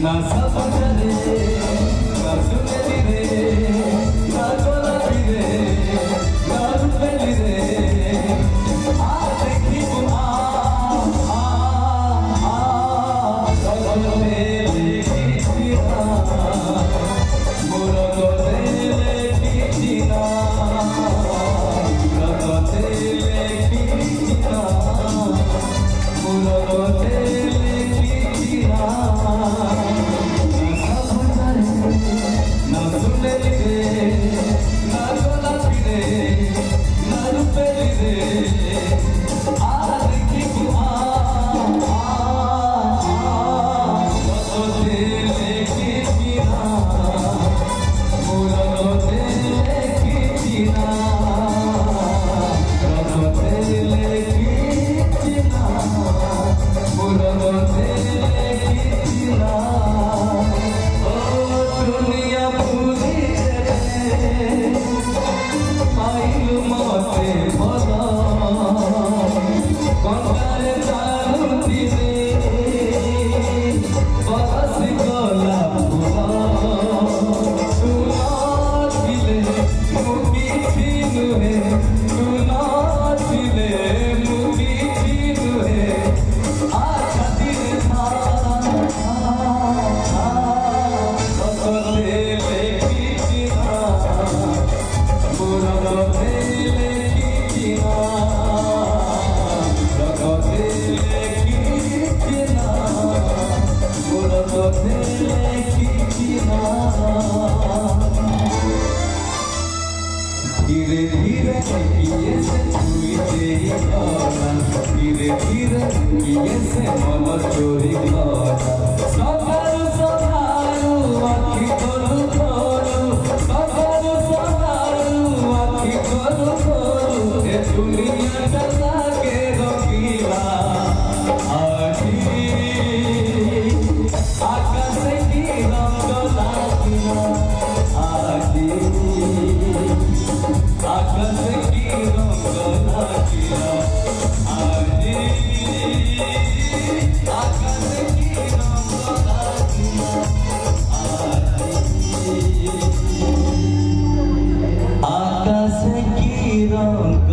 ना सब चले ना सुने रे ना गोला रे ना रुपली रे आ देखी आ गोले लेकी जीना मोरा गोले लेकी जीना गोले लेकी जीना मोरा गोले लेकी जीना धीरे धीरे किए से छुई तेरी गाना धीरे धीरे किए से मन चोरी गाना सकालू सकालू आखी खोलू खोलू सकालू सकालू आखी खोलू खोलू ए दुनिया चला के रखीला आखी आकाश की रंग लागिला आखी आकाश की रंग लागिला आजी आकाश की रंग लागिला आजी आकाश की रंग